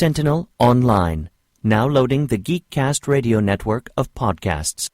Sentinel Online. Now loading the Geekcast radio network of podcasts.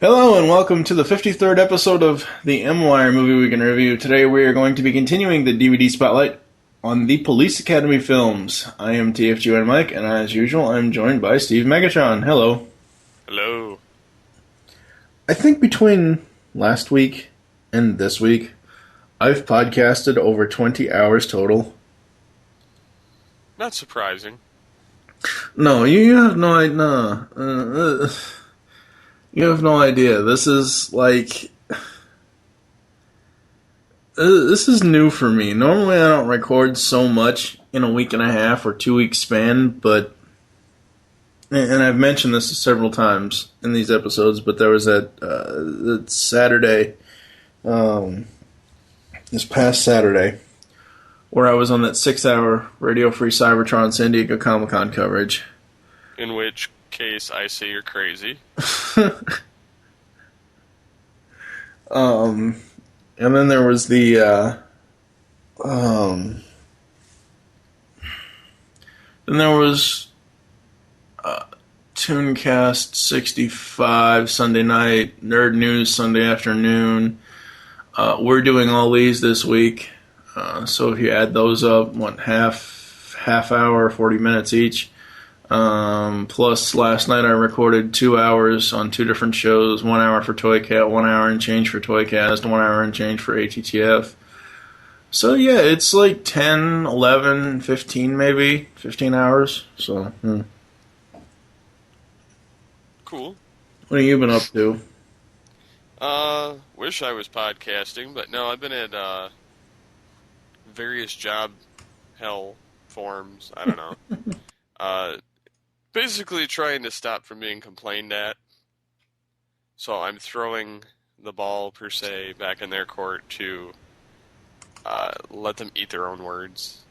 Hello and welcome to the 53rd episode of the M-Wire Movie Week in Review. Today we are going to be continuing the DVD spotlight on the Police Academy films. I am TFGN Mike, and as usual I'm joined by Steve Megatron. Hello. Hello. I think between last week and this week, I've podcasted over 20 hours total. Not surprising. No, you have no idea. You have no idea. This is like... This is new for me. Normally I don't record so much in a week and a half or 2 week span, but... And I've mentioned this several times in these episodes, but there was that Saturday, this past Saturday, where I was on that 6-hour Radio Free Cybertron San Diego Comic-Con coverage. In which case I say you're crazy. And then there was the then there was Tooncast 65 Sunday night, Nerd News Sunday afternoon. We're doing all these this week, so if you add those up, half hour, 40 minutes each. Plus last night I recorded 2 hours on 2 different shows, 1 hour for Toy Cat, 1 hour and change for Toycast, 1 hour and change for ATTF. So yeah, it's like 10, 11, 15 maybe, 15 hours, so, Cool. What have you been up to? Wish I was podcasting, but no, I've been at, various job hell forms, I don't know. Basically trying to stop from being complained at. So I'm throwing the ball, per se, back in their court to let them eat their own words.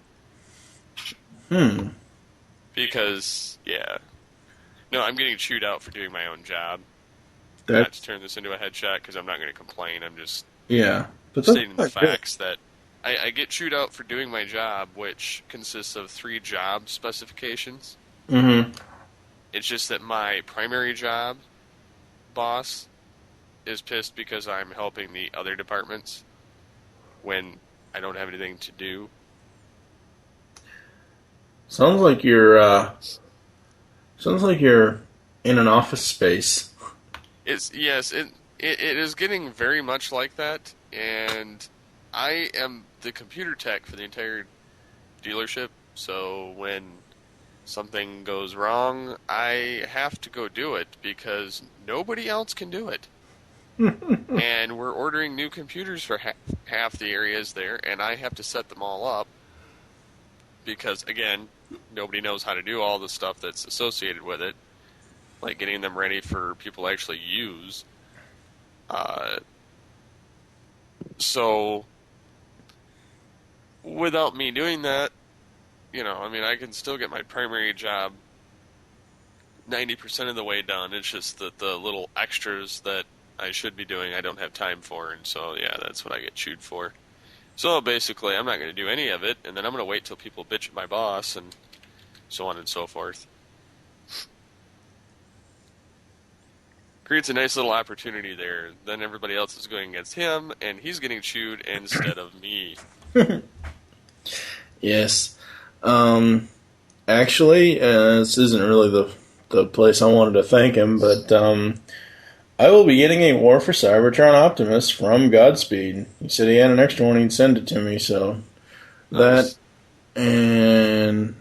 Because, yeah. No, I'm getting chewed out for doing my own job. Not to turn this into a headshot, because I'm not going to complain. I'm just stating the facts that I get chewed out for doing my job, which consists of 3 job specifications. Mm-hmm. It's just that my primary job boss is pissed because I'm helping the other departments when I don't have anything to do. Sounds like you're in an office space. Yes, it is getting very much like that, and I am the computer tech for the entire dealership, so when something goes wrong, I have to go do it because nobody else can do it. And we're ordering new computers for half the areas there, and I have to set them all up because, again, nobody knows how to do all the stuff that's associated with it, like getting them ready for people to actually use. So, without me doing that, I can still get my primary job 90% of the way done. It's just that the little extras that I should be doing, I don't have time for, and so, yeah, that's what I get chewed for. So, basically, I'm not going to do any of it, and then I'm going to wait till people bitch at my boss, and so on and so forth. Creates a nice little opportunity there. Then everybody else is going against him, and he's getting chewed instead of me. Yes. Actually, this isn't really the place I wanted to thank him, but I will be getting a War for Cybertron Optimus from Godspeed. He said he had an extra one, he'd send it to me, so Nice. that, and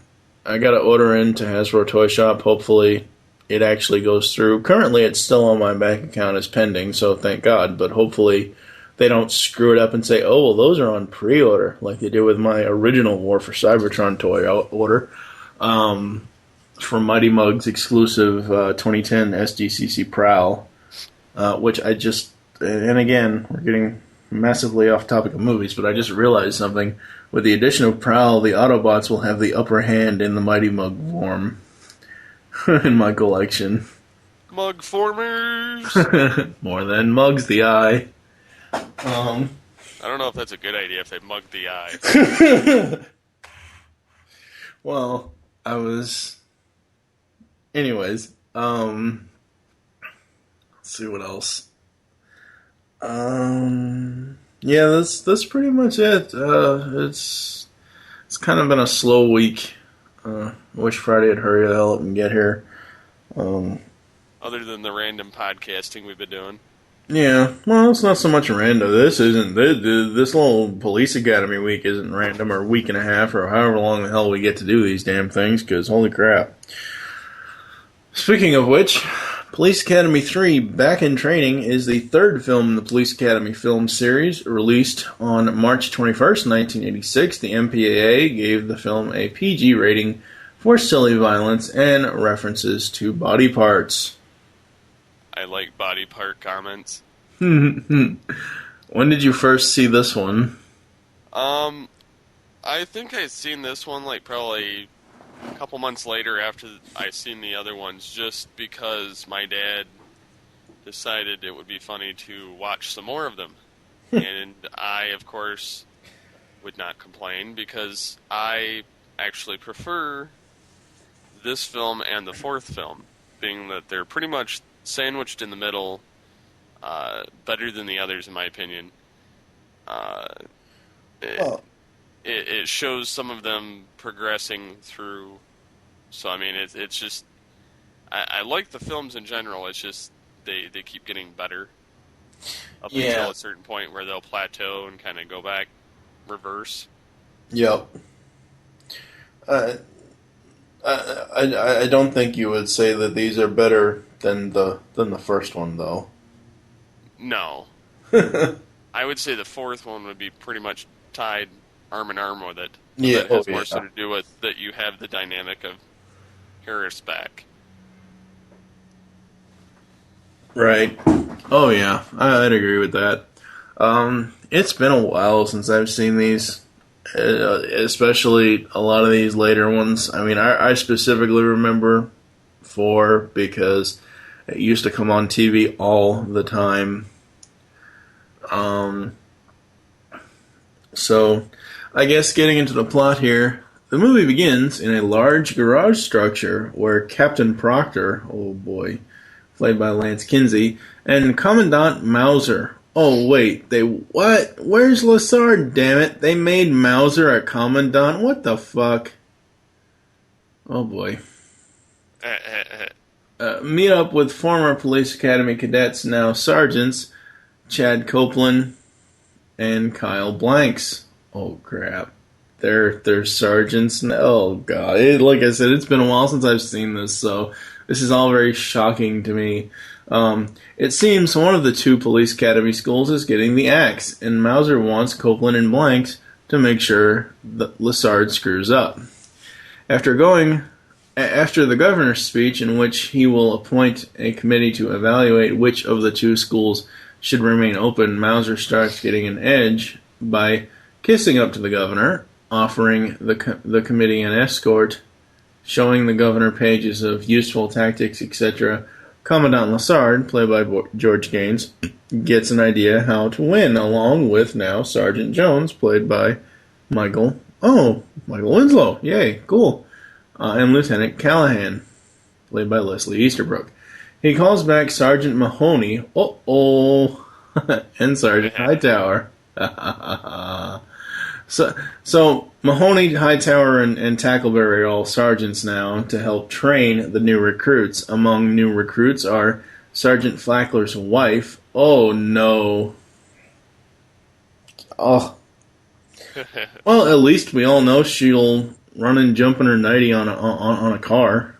I got to order into Hasbro Toy Shop. Hopefully it actually goes through. Currently it's still on my bank account as pending, so thank God, but hopefully they don't screw it up and say, oh, well, those are on pre-order, like they did with my original War for Cybertron toy order. For Mighty Mug's exclusive 2010 SDCC Prowl, which I just, and again, we're getting massively off topic of movies, but I just realized something. With the addition of Prowl, the Autobots will have the upper hand in the Mighty Mug form in my collection. Mug formers! More than Mugs the Eye. I don't know if that's a good idea if they mug the eye. Well, anyways, let's see what else. Yeah, that's pretty much it. It's kind of been a slow week. I wish Friday would hurry the hell up and get here. Other than the random podcasting we've been doing. Yeah, well, it's not so much random. This little police academy week isn't random, or week and a half, or however long the hell we get to do these damn things, because holy crap. Speaking of which, Police Academy 3 Back in Training is the third film in the Police Academy film series, released on March 21st, 1986. The MPAA gave the film a PG rating for silly violence and references to body parts. I like body part comments. When did you first see this one? I think I seen this one like probably a couple months later after I seen the other ones, just because my dad decided it would be funny to watch some more of them. And I, of course, would not complain, because I actually prefer this film and the fourth film, being that they're pretty much sandwiched in the middle, better than the others in my opinion. It shows some of them progressing through, so I mean it's just, I like the films in general, it's just they keep getting better up until a certain point where they'll plateau and kind of go back reverse. Yep. I don't think you would say that these are better than the first one, though. No. I would say the fourth one would be pretty much tied arm in arm with it. Yeah, That has more so to do with that you have the dynamic of Harris back. Right. Oh, yeah. I'd agree with that. It's been a while since I've seen these, especially a lot of these later ones. I mean, I specifically remember 4 because it used to come on TV all the time. So, I guess getting into the plot here, the movie begins in a large garage structure where Captain Proctor, oh boy, played by Lance Kinsey, and Commandant Mauser. Oh wait, what? Where's Lassard, damn it? They made Mauser a Commandant? What the fuck? Oh boy. Meet up with former Police Academy cadets, now sergeants, Chad Copeland and Kyle Blanks. Oh crap. They're sergeants now. Oh god. Like I said, it's been a while since I've seen this, so this is all very shocking to me. It seems one of the 2 Police Academy schools is getting the axe, and Mauser wants Copeland and Blanks to make sure that Lassard screws up. After the governor's speech, in which he will appoint a committee to evaluate which of the 2 schools should remain open, Mauser starts getting an edge by kissing up to the governor, offering the committee an escort, showing the governor pages of useful tactics, etc. Commandant Lassard, played by George Gaines, gets an idea how to win, along with now Sergeant Jones, played by Michael Winslow. Yay, cool. And Lieutenant Callahan, played by Leslie Easterbrook. He calls back Sergeant Mahoney, and Sergeant Hightower. So Mahoney, Hightower, and Tackleberry are all sergeants now to help train the new recruits. Among new recruits are Sergeant Flackler's wife. Oh, no. Oh. Well, at least we all know she'll run and jump in her nightie on a car.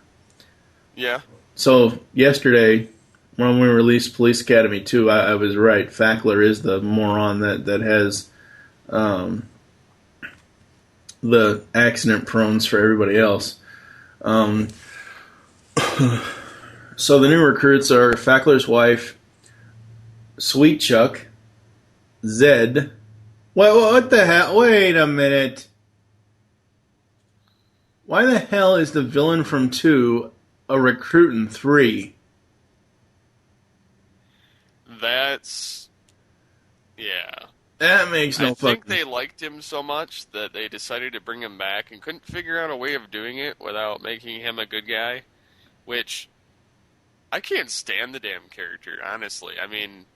Yeah. So, yesterday, when we released Police Academy 2, I was right. Fackler is the moron that has the accident prones for everybody else. So the new recruits are Fackler's wife, Sweet Chuck, Zed. What the hell? Wait a minute. Why the hell is the villain from 2 a recruit in 3? That's... yeah. That makes no fucking... I think they liked him so much that they decided to bring him back and couldn't figure out a way of doing it without making him a good guy, which... I can't stand the damn character, honestly. I mean,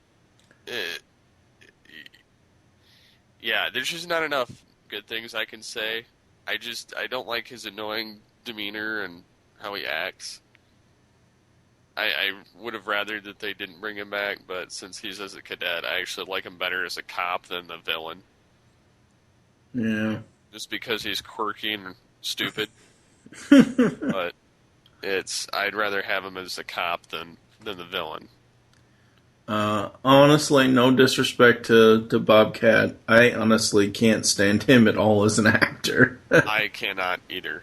yeah, there's just not enough good things I can say. I don't like his annoying demeanor and how he acts. I would have rather that they didn't bring him back, but since he's as a cadet, I actually like him better as a cop than the villain. Yeah. Just because he's quirky and stupid. But... I'd rather have him as a cop than the villain. Honestly, no disrespect to Bobcat. I honestly can't stand him at all as an actor. I cannot either.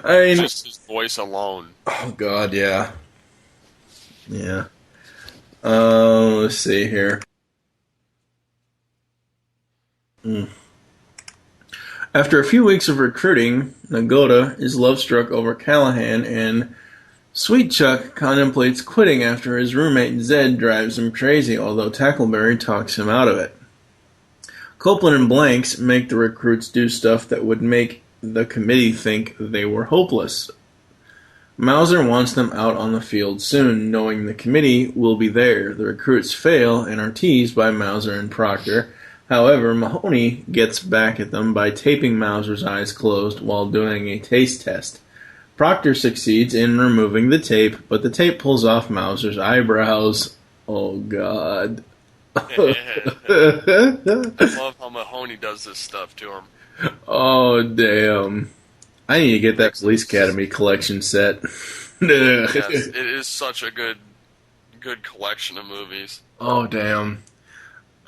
I mean, just his voice alone. Oh God, yeah. Yeah. Let's see here. After a few weeks of recruiting, Nagoda is love-struck over Callahan, and Sweet Chuck contemplates quitting after his roommate Zed drives him crazy, although Tackleberry talks him out of it. Copeland and Blanks make the recruits do stuff that would make the committee think they were hopeless. Mauser wants them out on the field soon, knowing the committee will be there. The recruits fail and are teased by Mauser and Proctor. However, Mahoney gets back at them by taping Mauser's eyes closed while doing a taste test. Proctor succeeds in removing the tape, but the tape pulls off Mauser's eyebrows. Oh, God. I love how Mahoney does this stuff to him. Oh, damn. I need to get that Police Academy collection set. Yes, it is such a good collection of movies. Oh, damn.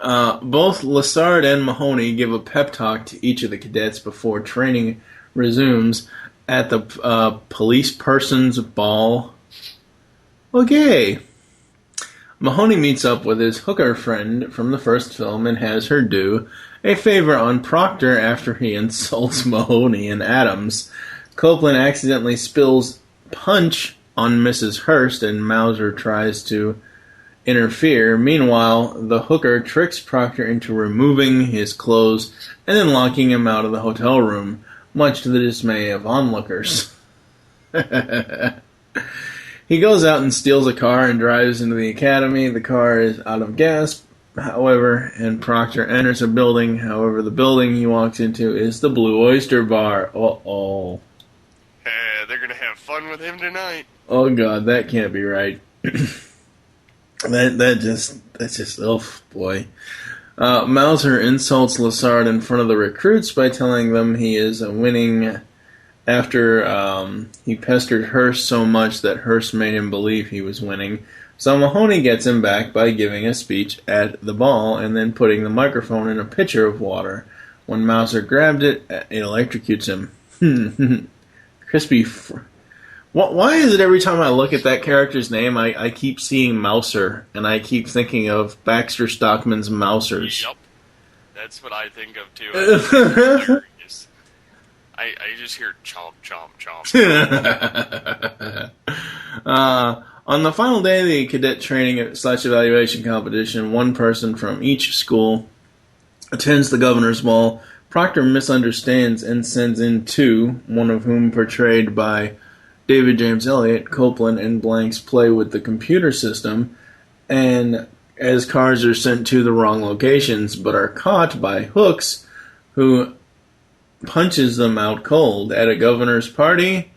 Both Lassard and Mahoney give a pep talk to each of the cadets before training resumes at the police person's ball. Okay. Mahoney meets up with his hooker friend from the first film and has her do a favor on Proctor after he insults Mahoney and Adams. Copeland accidentally spills punch on Mrs. Hurst and Mauser tries to interfere. Meanwhile, the hooker tricks Proctor into removing his clothes and then locking him out of the hotel room, much to the dismay of onlookers. He goes out and steals a car and drives into the academy. The car is out of gas, however, and Proctor enters a building. However, the building he walks into is the Blue Oyster Bar. Uh-oh. They're going to have fun with him tonight. Oh, God, that can't be right. That's just, oh boy. Mauser insults Lassard in front of the recruits by telling them he is winning after he pestered Hurst so much that Hurst made him believe he was winning. So Mahoney gets him back by giving a speech at the ball and then putting the microphone in a pitcher of water. When Mauser grabbed it, it electrocutes him. Crispy... Why is it every time I look at that character's name, I keep seeing Mauser, and I keep thinking of Baxter Stockman's Mausers? Yep. That's what I think of, too. I just hear chomp, chomp, chomp. On the final day of the cadet training / evaluation competition, one person from each school attends the governor's ball. Proctor misunderstands and sends in 2, one of whom portrayed by David James Elliott. Copeland and Blanks play with the computer system, and as cars are sent to the wrong locations, but are caught by Hooks, who punches them out cold. At a governor's party,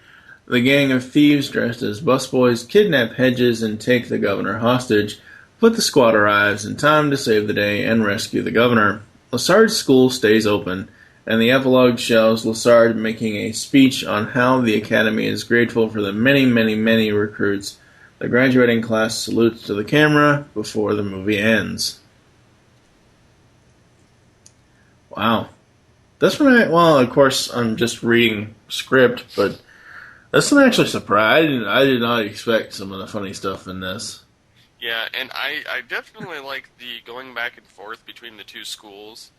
The gang of thieves dressed as busboys kidnap Hedges and take the governor hostage, but the squad arrives in time to save the day and rescue the governor. Lassard's school stays open, and the epilogue shows Lassard making a speech on how the academy is grateful for the many, many, many recruits. The graduating class salutes to the camera before the movie ends. Wow. This one, well, of course, I'm just reading script, but this one actually surprised. I did not expect some of the funny stuff in this. Yeah, and I definitely like the going back and forth between the two schools.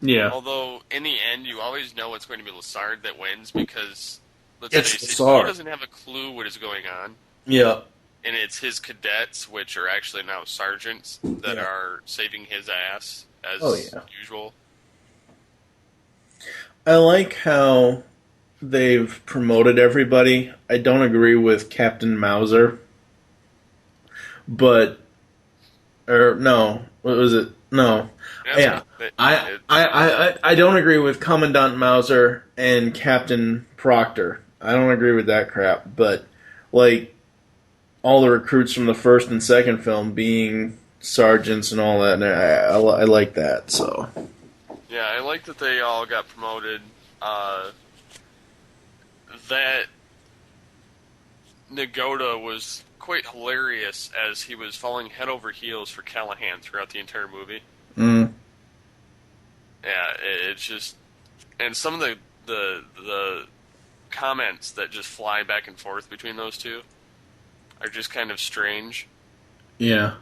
Yeah. Although, in the end, you always know it's going to be Lassard that wins because, let's It's face it, Lassard. he doesn't have a clue what is going on. Yeah. And it's his cadets, which are actually now sergeants, that Yeah. are saving his ass, as usual. I like how they've promoted everybody. I don't agree with Captain Mauser. But, no, what was it? No. Yeah. I don't agree with Commandant Mauser and Captain Proctor. I don't agree with that crap. But, like, all the recruits from the first and second film being sergeants and all that, and I like that, so. Yeah, I like that they all got promoted. That Nagoda was quite hilarious as he was falling head over heels for Callahan throughout the entire movie. Mm. Yeah, it's just, and some of the comments that just fly back and forth between those two are just kind of strange. Yeah.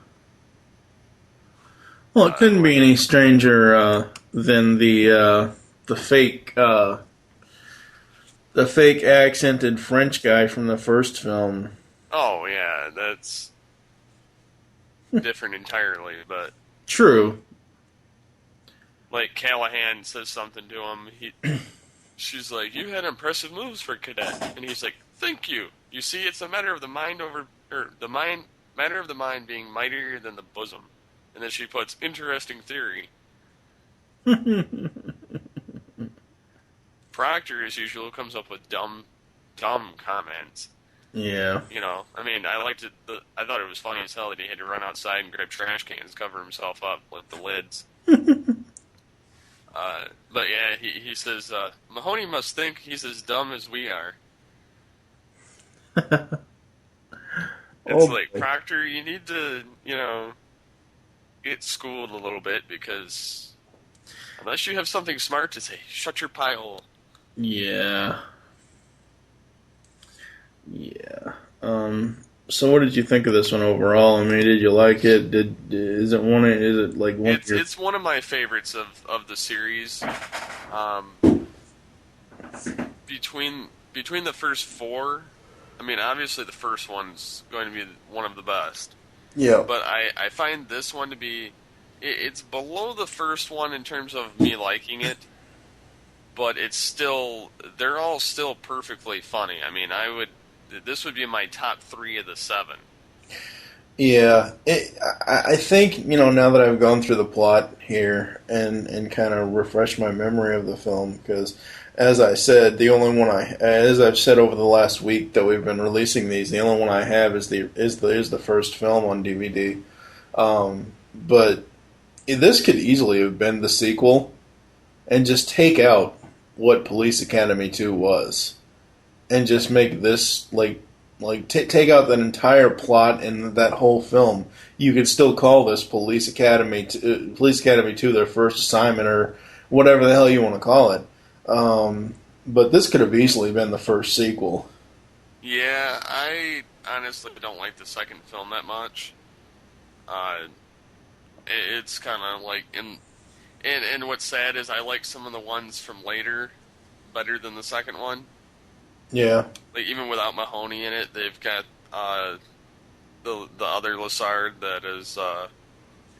Well, it couldn't be any stranger than the fake accented French guy from the first film. Oh yeah, that's different entirely. But true. Like Callahan says something to him, she's like, "You had impressive moves for a cadet," and he's like, "Thank you. You see, it's a matter of the mind matter of the mind being mightier than the bosom." And then she puts, "Interesting theory." Proctor, as usual, comes up with dumb comments. Yeah. You know, I mean, I liked it. I thought it was funny as hell that he had to run outside and grab trash cans, cover himself up with the lids. But yeah, he says, Mahoney must think he's as dumb as we are. It's like, boy. Proctor, you need to, get schooled a little bit, because unless you have something smart to say, shut your pie hole. Yeah. Yeah. So what did you think of this one overall? I mean, did you like it? Is it one It's one of my favorites of the series. Between the first four, I mean, obviously the first one's going to be one of the best. Yeah. But I find this one to be, it's below the first one in terms of me liking it, but they're all still perfectly funny. I mean, this would be my top 3 of the 7. Yeah, I think, now that I've gone through the plot here and kind of refreshed my memory of the film, because as I said, as I've said over the last week that we've been releasing these, the only one I have is the first film on DVD. But this could easily have been the sequel, and just take out what Police Academy 2 was, and just make this take out that entire plot and that whole film. You could still call this Police Academy 2, their first assignment, or whatever the hell you want to call it. But this could have easily been the first sequel. Yeah, I honestly don't like the second film that much. It's kind of like, and what's sad is I like some of the ones from later better than the second one. Yeah. Like, even without Mahoney in it, they've got the other Lassard that is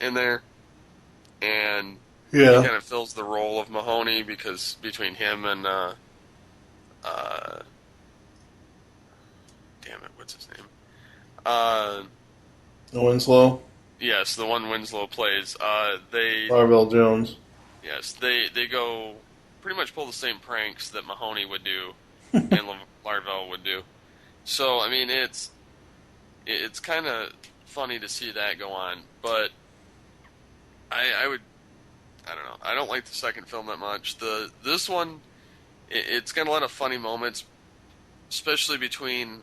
in there, and he kind of fills the role of Mahoney, because between him and damn it, what's his name? Winslow. Yes, the one Winslow plays. Larvell Jones. Yes, they go pretty much pull the same pranks that Mahoney would do and Larvell would do. So I mean, it's kind of funny to see that go on, but I don't know. I don't like the second film that much. This one, it's got a lot of funny moments, especially between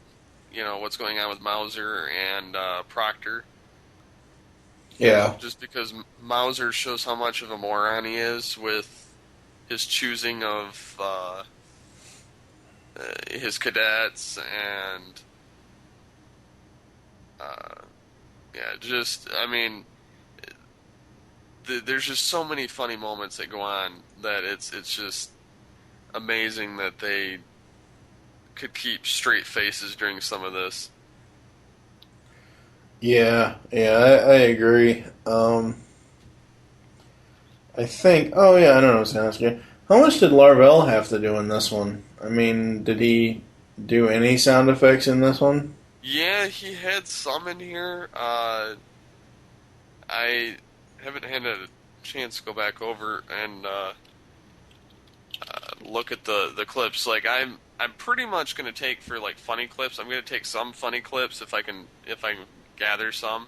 what's going on with Mauser and Proctor. Yeah. Just because Mauser shows how much of a moron he is with his choosing of his cadets and I mean, there's just so many funny moments that go on that it's just amazing that they could keep straight faces during some of this. Yeah, I agree. I think. Oh yeah, I know what I was going to ask you. How much did Larvell have to do in this one? I mean, did he do any sound effects in this one? Yeah, he had some in here. I haven't had a chance to go back over and look at the clips. Like I'm pretty much going to take for like funny clips. I'm going to take some funny clips if I can gather some,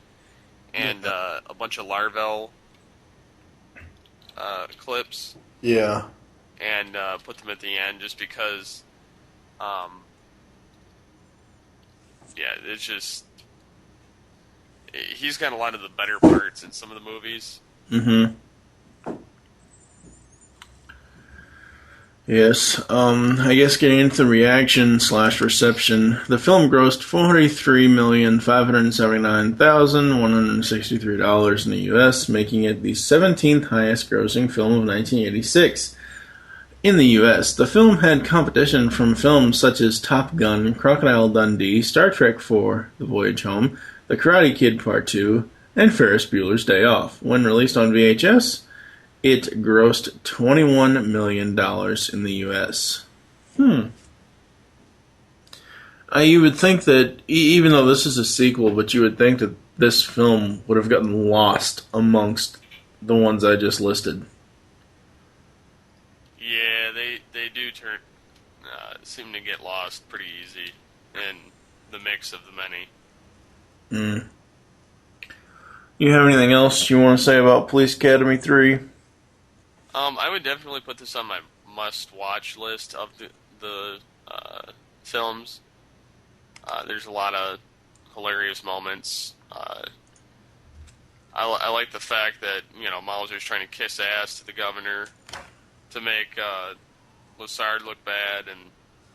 and a bunch of Larvell clips. Yeah. And put them at the end just because, it's just he's got a lot of the better parts in some of the movies. Mm-hmm. Yes. I guess getting into the reaction / reception, the film grossed $43,579,163 in the U.S., making it the 17th highest grossing film of 1986. In the U.S., the film had competition from films such as Top Gun, Crocodile Dundee, Star Trek IV, The Voyage Home, The Karate Kid Part 2, and Ferris Bueller's Day Off. When released on VHS, it grossed $21 million in the U.S. You would think that, even though this is a sequel, but you would think that this film would have gotten lost amongst the ones I just listed. Yeah, they do seem to get lost pretty easy in the mix of the many. You have anything else you want to say about Police Academy 3? I would definitely put this on my must-watch list of the films. There's a lot of hilarious moments. I like the fact that Mauser's trying to kiss ass to the governor to make Lassard look bad, and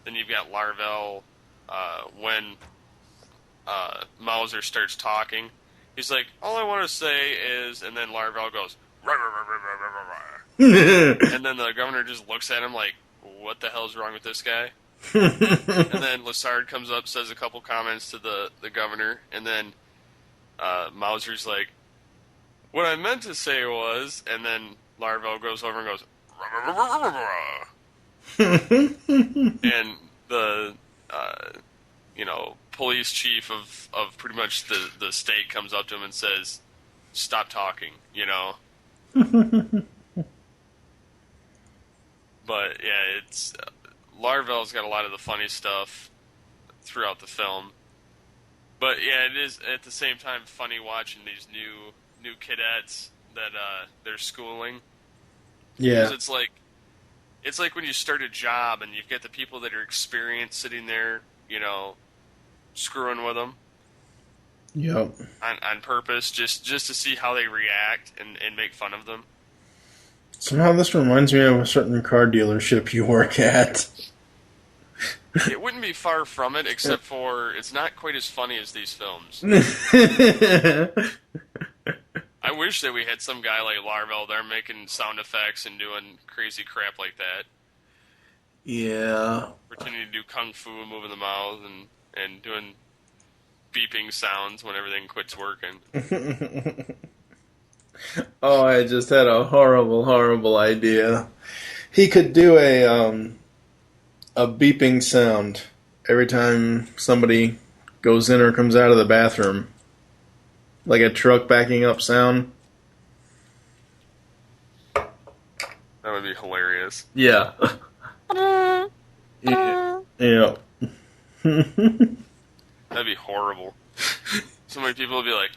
then you've got Larvell when Mauser starts talking. He's like, all I want to say is, and then Larvell goes, rah, rah, rah, rah, rah, rah, rah. And then the governor just looks at him like, what the hell's wrong with this guy? And then Lassard comes up, says a couple comments to the governor, and then Mauser's like, what I meant to say was, and then Larvell goes over and goes, rah, rah, rah, rah, rah, rah. And the police chief of pretty much the state comes up to him and says, stop talking, But yeah, it's Larvell's got a lot of the funny stuff throughout the film. But yeah, it is at the same time funny watching these new cadets that they're schooling. Yeah, because it's like when you start a job and you've got the people that are experienced sitting there, screwing with them. Yep. On purpose, just to see how they react and make fun of them. Somehow this reminds me of a certain car dealership you work at. It wouldn't be far from it, except for it's not quite as funny as these films. I wish that we had some guy like Larvell there making sound effects and doing crazy crap like that. Yeah. Pretending to do kung fu, moving the mouth, and doing beeping sounds when everything quits working. Oh, I just had a horrible, horrible idea. He could do a beeping sound every time somebody goes in or comes out of the bathroom. Like a truck backing up sound. That would be hilarious. Yeah. Yeah. That'd be horrible. So many people would be like,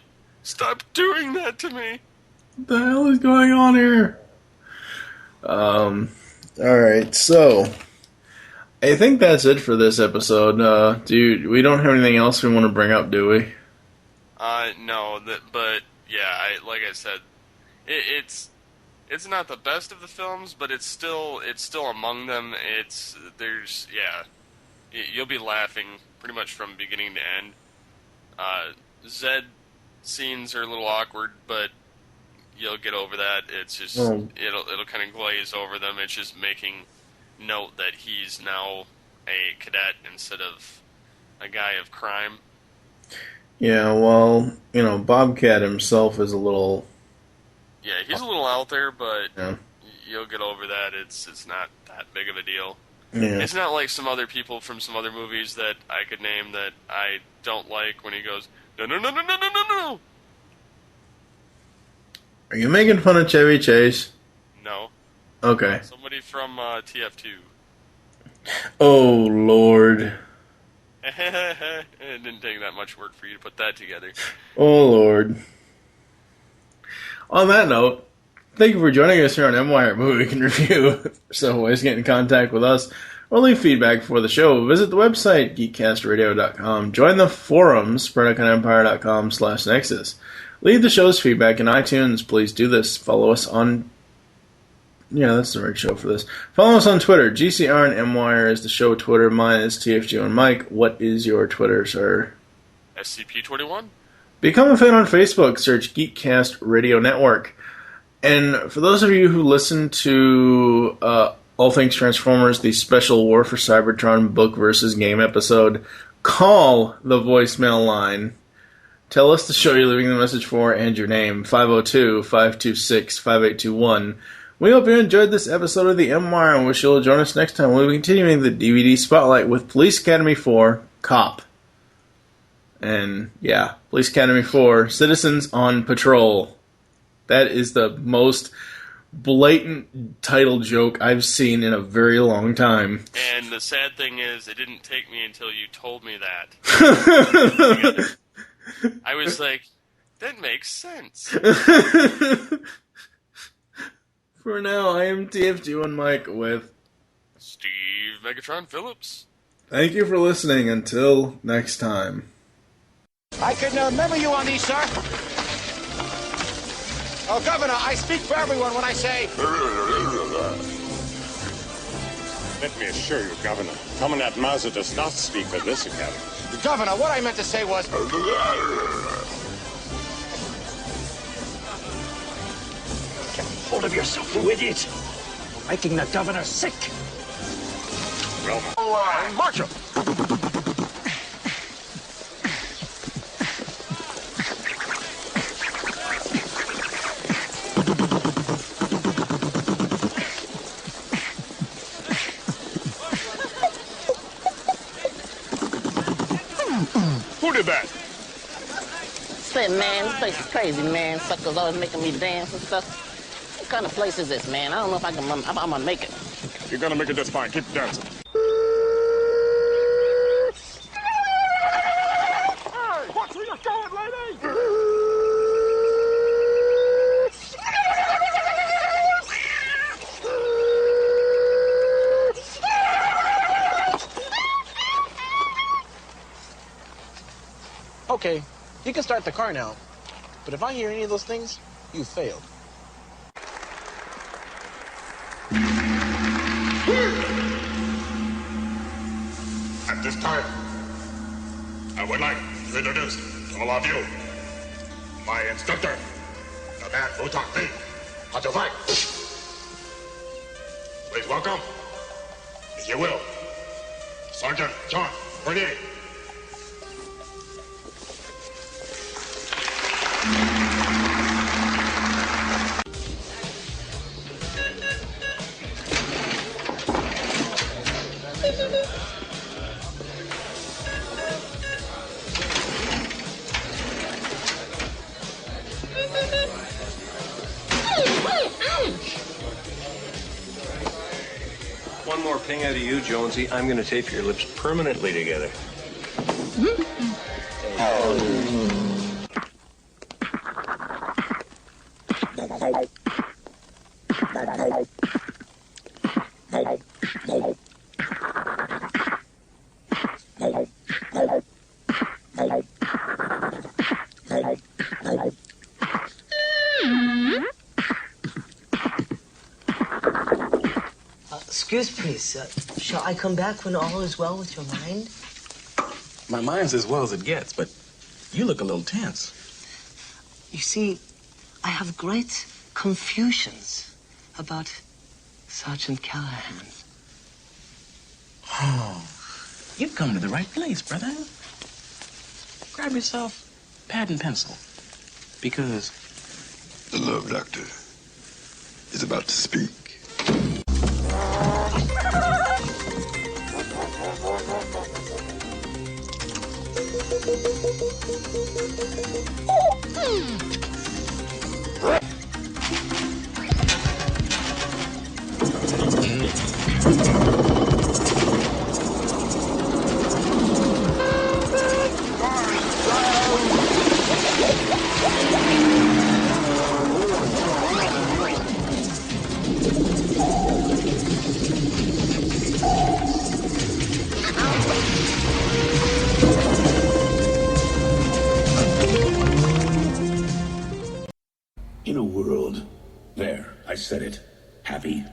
"Stop doing that to me." What the hell is going on here? Alright, so I think that's it for this episode. We don't have anything else we want to bring up, do we? No, but yeah, like I said, it's not the best of the films, but it's still among them. You'll be laughing pretty much from beginning to end. Zed scenes are a little awkward, but you'll get over that. It's just it'll kind of glaze over them. It's just making note that he's now a cadet instead of a guy of crime. Yeah, well, Bobcat himself is a little... Yeah, he's a little out there, but yeah. You'll get over that. It's not that big of a deal. Yeah. It's not like some other people from some other movies that I could name that I don't like when he goes, no, no, no, no, no, no, no, no. Are you making fun of Chevy Chase? No. Okay. Somebody from TF2. Oh, Lord. It didn't take that much work for you to put that together. Oh, Lord. On that note, thank you for joining us here on MWire Movie Can Review. So, ways to get in contact with us or leave feedback for the show. Visit the website, geekcastradio.com. Join the forums, spreadoutempire.com/nexus. Leave the show's feedback in iTunes. Please do this. Follow us on... Yeah, that's the right show for this. Follow us on Twitter. GCRN MWire is the show Twitter. Mine is TFG and Mike. What is your Twitter, sir? SCP-21. Become a fan on Facebook. Search Geekcast Radio Network. And for those of you who listen to All Things Transformers, the Special War for Cybertron book versus game episode, call the voicemail line. Tell us the show you're leaving the message for and your name. 502-526-5821. We hope you enjoyed this episode of the MWire and wish you'll join us next time. We'll be continuing the DVD Spotlight with Police Academy 4, Cop. And, yeah, Police Academy 4, Citizens on Patrol. That is the most blatant title joke I've seen in a very long time. And the sad thing is, it didn't take me until you told me that. I was like, that makes sense. For now, I am TFG1 Mike with Steve Megatron Phillips. Thank you for listening. Until next time. I couldn't remember you on these, sir. Oh, Governor, I speak for everyone when I say... Let me assure you, Governor, Commandant Mauser does not speak for this academy. Governor, what I meant to say was... Get hold of yourself, you idiot! You're making the governor sick. Well, March him! who did that? Say, man, this place is crazy, man. Suckers always making me dance and stuff. What kind of place is this, man? I don't know if I'm gonna make it. You're gonna make it just fine. Keep dancing. Hey, watch where you're going, lady! Okay, you can start the car now, but if I hear any of those things, you failed. At this time, I would like to introduce to all of you my instructor, the man who taught me how to fight. Please welcome, if you will, Sergeant John Fournier. One more ping out of you, Jonesy. I'm going to tape your lips permanently together. Excuse please, shall I come back when all is well with your mind? My mind's as well as it gets, but you look a little tense. You see, I have great confusions about Sergeant Callahan. Oh, you've come to the right place, brother. Grab yourself pad and pencil, because The love doctor is about to speak. In a world, there, I said it, happy,